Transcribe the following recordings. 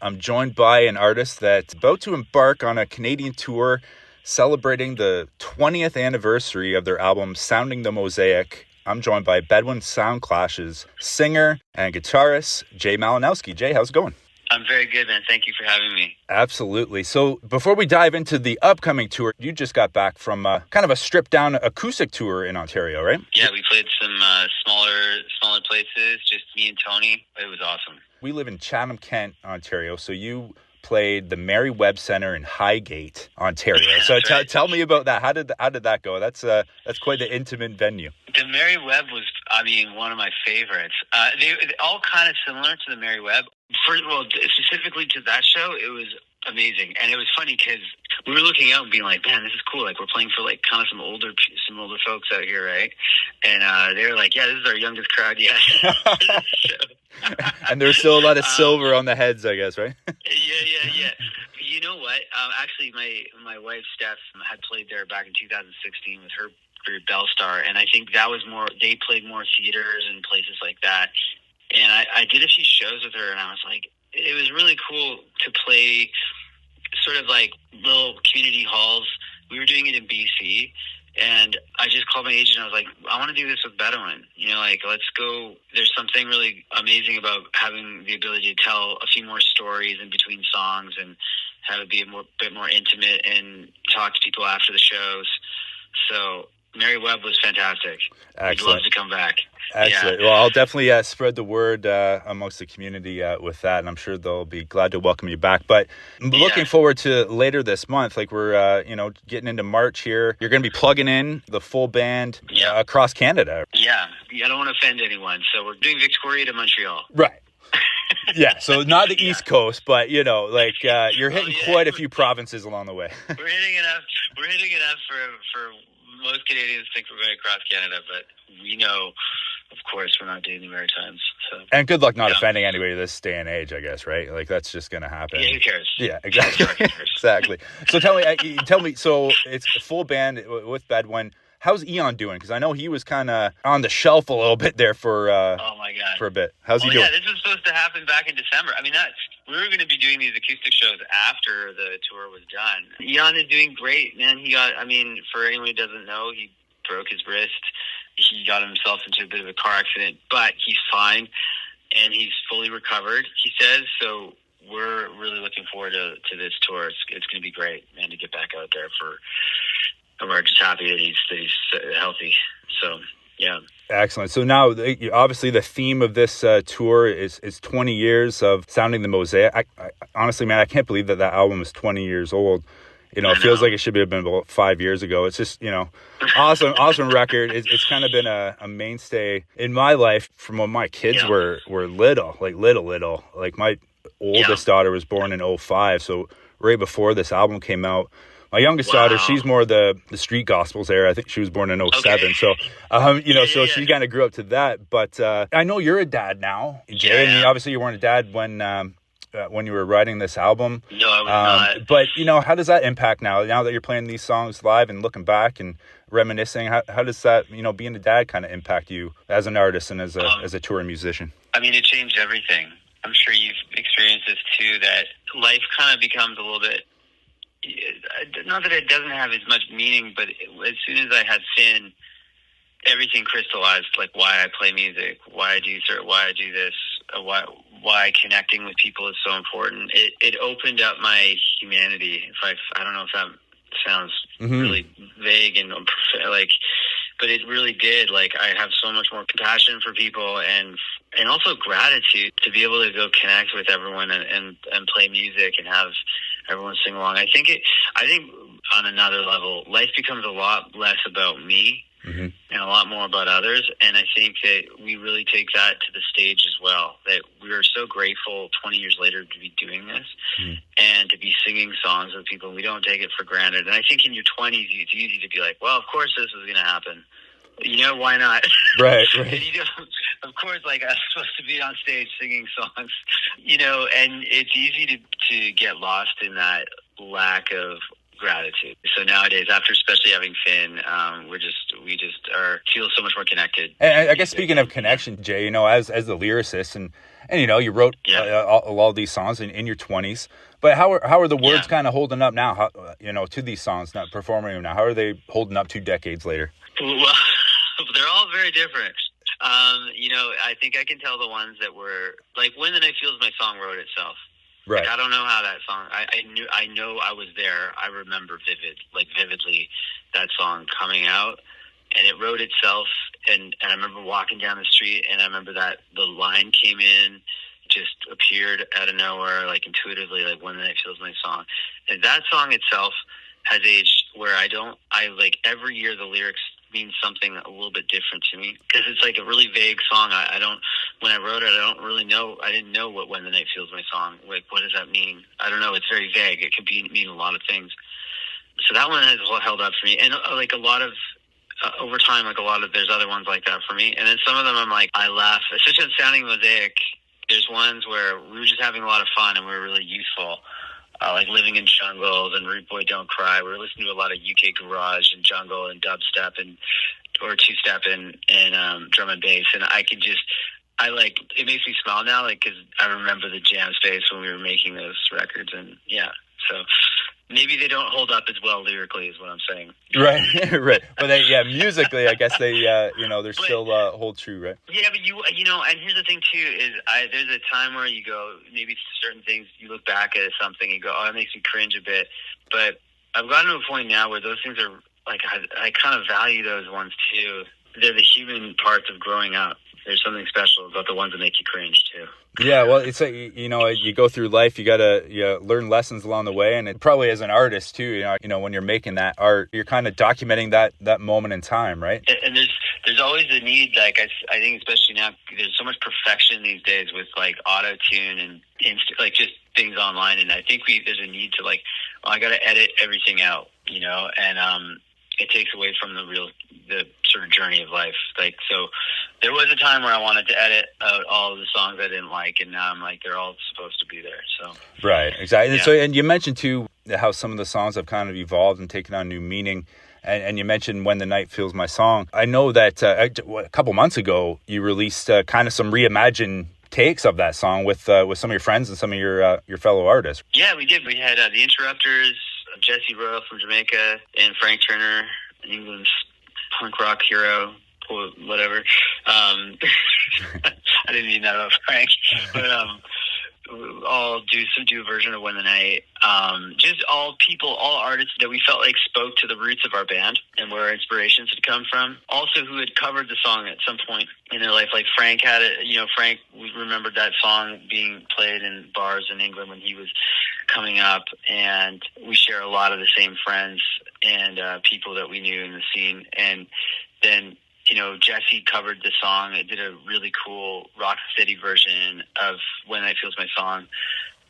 I'm joined by an artist that's about to embark on a Canadian tour celebrating the 20th anniversary of their album Sounding A Mosaic. I'm joined by Bedouin Soundclash's singer and guitarist, Jay Malinowski. Jay, how's it going? I'm very good, man. Thank you for having me. Absolutely. So before we dive into the upcoming tour, you just got back from kind of a stripped-down acoustic tour in Ontario, right? Yeah, we played some smaller places, just me and Tony. It was awesome. We live in Chatham, Kent, Ontario, so you played the Mary Webb Centre in Highgate, Ontario. So right. Tell me about that. How did that go? That's quite the intimate venue. The Mary Webb was, one of my favorites. They all kind of similar to the Mary Webb. Specifically to that show, it was amazing, and it was funny because we were looking out and being like, "Man, this is cool! Like we're playing for like kind of some older folks out here, right?" And they were like, "Yeah, this is our youngest crowd yet." And there's still a lot of silver on the heads, I guess, right? Yeah. You know what? Actually, my wife Steph had played there back in 2016 with her Bell Star, and I think that was more. They played more theaters and places like that. And I did a few shows with her, and I was like, it was really cool to play sort of like little community halls. We were doing it in BC, and I just called my agent. I was like, I want to do this with Bedouin. Let's go. There's something really amazing about having the ability to tell a few more stories in between songs and have it be a bit more intimate and talk to people after the shows. So Mary Webb was fantastic. Excellent. We'd love to come back. Excellent. Yeah. Well, I'll definitely spread the word amongst the community with that, and I'm sure they'll be glad to welcome you back. But looking forward to later this month, like we're getting into March here. You're going to be plugging in the full band across Canada. Yeah, I don't want to offend anyone, so we're doing Victoria to Montreal. Right. Yeah, so not the East Coast, but you're hitting quite a few provinces along the way. We're hitting enough for most Canadians think we're going across Canada, but we know, of course, we're not doing the Maritimes. So. And good luck not offending anybody this day and age, I guess, right? Like, that's just going to happen. Yeah, who cares? Yeah, exactly. Exactly. So tell me, so it's a full band with Bedouin. How's Eon doing? Because I know he was kind of on the shelf a little bit there for oh my God, for a bit. How's he doing? Yeah, this was supposed to happen back in December. We were going to be doing these acoustic shows after the tour was done. Eon is doing great, man. For anyone who doesn't know, he broke his wrist. He got himself into a bit of a car accident, but he's fine, and he's fully recovered, he says. So we're really looking forward to this tour. It's going to be great, man, to get back out there and we're just happy that he's healthy. So, yeah. Excellent. So now, obviously, the theme of this tour is 20 years of Sounding the Mosaic. I honestly, man, I can't believe that album is 20 years old. It feels like it should have been about 5 years ago. It's just, awesome record. It's kind of been a mainstay in my life from when my kids were little. Like my oldest daughter was born in 2005, so right before this album came out. My youngest daughter, she's more the street gospels era. I think she was born in 2007. Okay. So, so she kind of grew up to that. But I know you're a dad now, Jay. And obviously you weren't a dad when you were writing this album. No, I was not. But, how does that impact now that you're playing these songs live and looking back and reminiscing? How does that, being a dad kind of impact you as an artist and as a touring musician? It changed everything. I'm sure you've experienced this too, that life kind of becomes a little bit, not that it doesn't have as much meaning, but as soon as I had Finn, everything crystallized, like why I play music, why I do this, why connecting with people is so important. It opened up my humanity. I don't know if that sounds really vague and but it really did. Like, I have so much more compassion for people and also gratitude to be able to go connect with everyone and play music and have everyone sing along. I think on another level, life becomes a lot less about me and a lot more about others. And I think that we really take that to the stage as well, that we are so grateful 20 years later to be doing this and to be singing songs with people. We don't take it for granted. And I think in your 20s, it's easy to be like, well, of course this is going to happen. Why not? Right. Of course, I'm supposed to be on stage singing songs, and it's easy to get lost in that lack of gratitude. So nowadays, after especially having Finn, we just feel so much more connected. And I guess speaking of connection, Jay, as the lyricist and you wrote all these songs in your 20s, but how are the words kind of holding up now? How, to these songs, not performing them now, how are they holding up 2 decades later? Well, they're all very different. I think I can tell the ones that were like "When the Night Feels My Song" wrote itself. Right. Like, I don't know how that song. I know I was there. I remember vividly that song coming out, and it wrote itself. And I remember walking down the street, and I remember that the line came in, just appeared out of nowhere, like intuitively, like "When the Night Feels My Song." And that song itself has aged where I like every year the lyrics mean something a little bit different to me, because it's like a really vague song. When I wrote it, I didn't know what "When the Night Feels My Song," like, what does that mean? I don't know. It's very vague. It could mean a lot of things. So that one has held up for me. And like a lot of, over time, like a lot of, there's other ones like that for me. And then some of them I'm like, I laugh, especially on Sounding A Mosaic. There's ones where we were just having a lot of fun and we were really youthful. Like "Living in Jungles" and "Rude Boy Don't Cry." We were listening to a lot of UK garage and jungle and dubstep or two-step and drum and bass. And it makes me smile now, like, because I remember the jam space when we were making those records. And so maybe they don't hold up as well lyrically, is what I'm saying. Right, right. But musically, I guess they're still hold true, right? Yeah, but and here's the thing too, is there's a time where you go, maybe certain things, you look back at something and go, oh, it makes me cringe a bit. But I've gotten to a point now where those things are, like, I kind of value those ones too. They're the human parts of growing up. There's something special about the ones that make you cringe too. Yeah, well, it's like, you go through life, you gotta learn lessons along the way, and it probably as an artist too. When you're making that art, you're kind of documenting that moment in time, right? And there's always a need, like I think especially now, there's so much perfection these days with like auto tune and like just things online, and I think there's a need to like, I gotta edit everything out, and it takes away from the sort of journey of life. Like, so there was a time where I wanted to edit out all of the songs I didn't like, and now I'm like, they're all supposed to be there. So right, exactly. Yeah. So, and you mentioned too how some of the songs have kind of evolved and taken on new meaning. And you mentioned "When the Night Feels My Song." I know that a couple months ago you released kind of some reimagined takes of that song with some of your friends and some of your fellow artists. Yeah, we did. We had the Interrupters, Jesse Royal from Jamaica, and Frank Turner, England's punk rock hero, or whatever. I didn't mean that about Frank, but all do a version of "When the Night." Just all artists that we felt like spoke to the roots of our band and where our inspirations had come from. Also, who had covered the song at some point in their life. Like Frank had it. Frank, we remembered that song being played in bars in England when he was coming up, and we share a lot of the same friends and people that we knew in the scene. And then Jesse covered the song. It did a really cool Rock City version of "When the Night Feels My Song"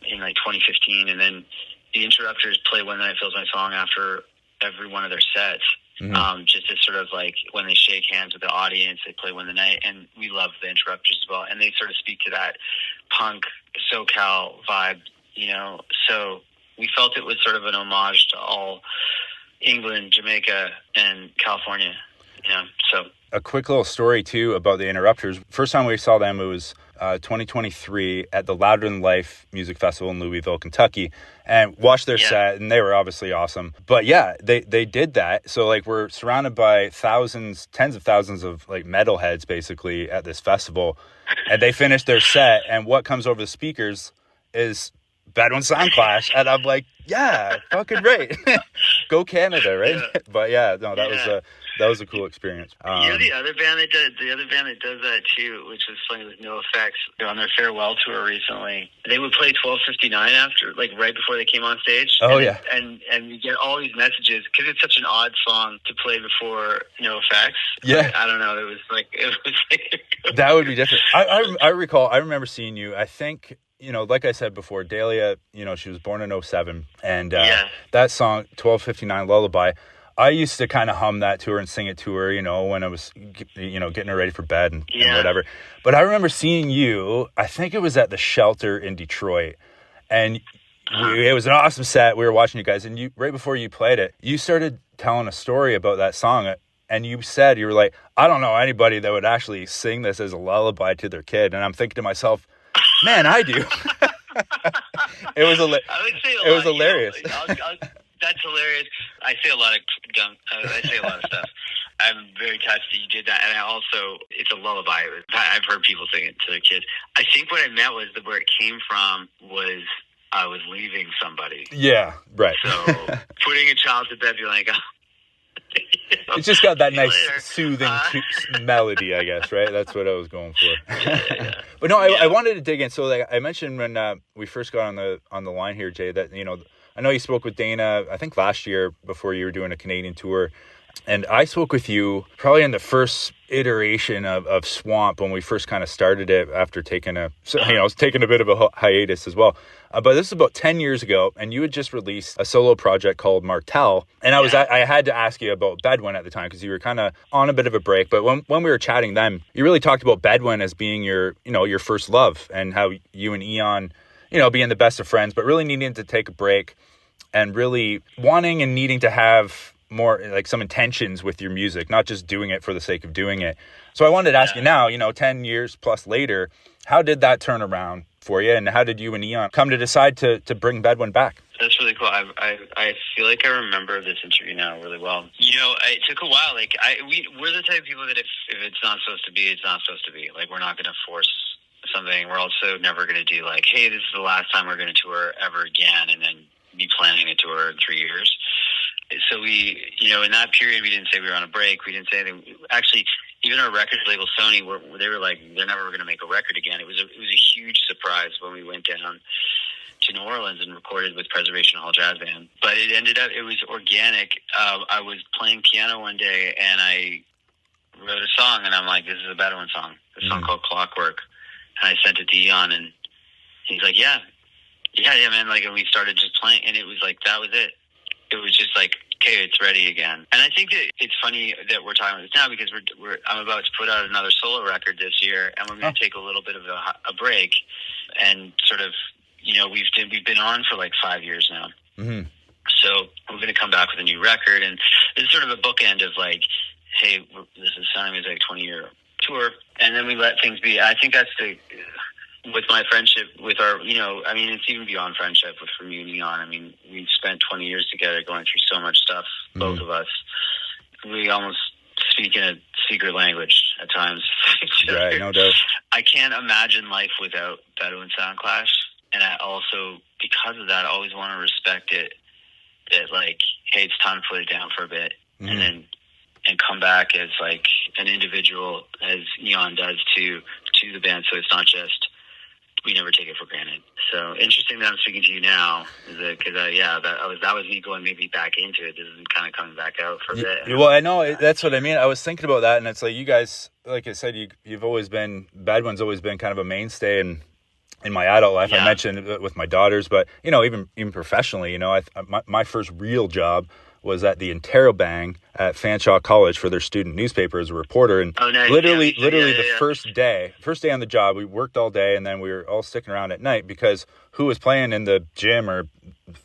in like 2015, and then the Interrupters play "When the Night Feels My Song" after every one of their sets. Mm-hmm. Just as sort of like when they shake hands with the audience, they play "When the Night," and we love the Interrupters as well, and they sort of speak to that punk SoCal vibe, So we felt it was sort of an homage to all England, Jamaica, and California. So a quick little story too about the Interrupters. First time we saw them, it was 2023 at the Louder Than Life Music Festival in Louisville, Kentucky, and watched their set, and they were obviously awesome. But yeah, they did that. So like, we're surrounded by tens of thousands of like metalheads basically at this festival, and they finished their set, and what comes over the speakers is Bedouin Soundclash, and I'm like, yeah, fucking right. Go Canada, right? Yeah. But yeah, no, that was a cool experience. The other band that does that too, which was funny, with No Effects, on their farewell tour recently, they would play 12:59 after, like right before they came on stage. Oh, and you get all these messages because it's such an odd song to play before No Effects. Yeah, I don't know. It was like that would be different. I recall. I remember seeing you. I think, like I said before, Dahlia, she was born in 2007, and that song, 12:59 Lullaby, I used to kind of hum that to her and sing it to her, when I was, getting her ready for bed and whatever. But I remember seeing you, I think it was at the Shelter in Detroit, and it was an awesome set. We were watching you guys, and you right before you played it, you started telling a story about that song, and you said, you were like, I don't know anybody that would actually sing this as a lullaby to their kid. And I'm thinking to myself, man, I do. It was hilarious. That's hilarious. I say a lot of stuff. I'm very touched that you did that, and it's a lullaby. I've heard people sing it to their kids. I think what I meant was that where it came from was I was leaving somebody. Yeah, right. So putting a child to bed, you're like, it's just got that nice soothing melody, I guess, right? That's what I was going for. Yeah. But no, I wanted to dig in. So like I mentioned when we first got on the line here, Jay, that, I know you spoke with Dana, I think last year before you were doing a Canadian tour. And I spoke with you probably in the first iteration of SWOMP when we first kind of started it after taking a bit of a hiatus as well. But this is about 10 years ago, and you had just released a solo project called Martel. And I had to ask you about Bedouin at the time because you were kind of on a bit of a break. But when we were chatting then, you really talked about Bedouin as being your first love, and how you and Eon, being the best of friends, but really needing to take a break and really wanting and needing to have more like some intentions with your music, not just doing it for the sake of doing it. So I wanted to ask you now, 10 years plus later, how did that turn around for you, and how did you and Eon come to decide to bring Bedouin back? That's really cool. I feel like I remember this interview now really well. It took a while. Like we're the type of people that if it's not supposed to be, it's not supposed to be. Like, we're not going to force something. We're also never going to do like, hey, this is the last time we're going to tour ever again, and then be planning a tour in 3 years. So we, in that period, we didn't say we were on a break. We didn't say anything. Actually, even our record label, Sony, they were like, they're never going to make a record again. It was a huge surprise when we went down to New Orleans and recorded with Preservation Hall Jazz Band. But it ended up, it was organic. I was playing piano one day, and I wrote a song, and I'm like, this is a Bedouin song. A song called Clockwork. And I sent it to Eon, and he's like, yeah, man. Like, and we started just playing, and it was like, that was it. It was just like, okay, it's ready again. And I think that it's funny that we're talking about this now because I'm about to put out another solo record this year, and we're going to take a little bit of a break, and sort of, we've been on for like 5 years now. Mm-hmm. So we're going to come back with a new record, and this is sort of a bookend of like, hey, this is Sounding A Mosaic 20-year tour, and then we let things be. I think that's with my friendship with our, it's even beyond friendship from you and Eon. I mean, we've spent 20 years together going through so much stuff, both of us. We almost speak in a secret language at times. Right, no doubt. I can't imagine life without Bedouin Soundclash. And I also, because of that, I always want to respect it, that like, hey, it's time to put it down for a bit. And come back as like an individual, as Eon does to the band. So it's not just, we never take it for granted. So interesting that I'm speaking to you now, because that was me going maybe back into it. This is kind of coming back out for a bit. Well, I know that's what I mean. I was thinking about that, and it's like you guys, like I said, you've always been, Bedouin's always been kind of a mainstay in my adult life. I mentioned with my daughters, but even professionally, my first real job was at the Interrobang at Fanshawe College for their student newspaper as a reporter. And literally the first day on the job, we worked all day, and then we were all sticking around at night because who was playing in the gym or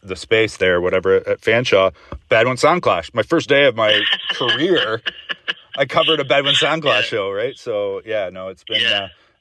the space there, whatever, at Fanshawe? Bedouin Soundclash. My first day of my career, I covered a Bedouin Soundclash show, right? So,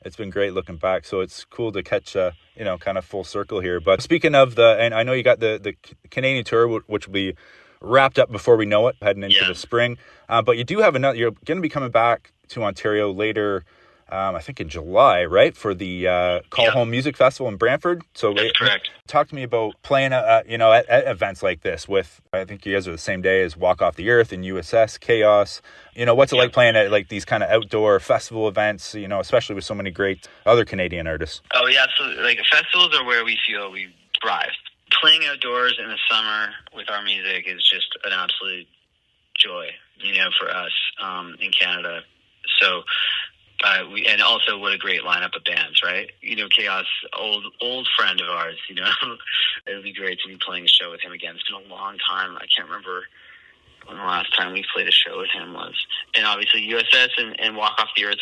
it's been great looking back. So it's cool to catch, kind of full circle here. But speaking of and I know you got the Canadian tour, which will be wrapped up before we know it, heading into the spring. But you do have you're going to be coming back to Ontario later, I think in July, right? For the Call Home Music Festival in Brantford. So that's correct. Talk to me about playing, at events like this with, I think you guys are the same day as Walk Off the Earth and USS Chaos. What's it like playing at like these kind of outdoor festival events, especially with so many great other Canadian artists? Oh, yeah, absolutely. Like, festivals are where we feel we thrive. Playing outdoors in the summer with our music is just an absolute joy, for us in Canada. So, and also what a great lineup of bands, right? Chaos, old friend of ours. It would be great to be playing a show with him again. It's been a long time. I can't remember when the last time we played a show with him was. And obviously USS and Walk Off the Earth,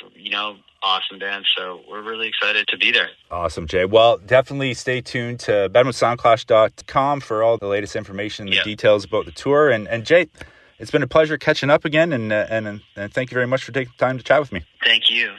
awesome band. So we're really excited to be there. Awesome, Jay. Well, definitely stay tuned to BedouinSoundclash.com for all the latest information and the details about the tour. And Jay, it's been a pleasure catching up again, and thank you very much for taking the time to chat with me. Thank you.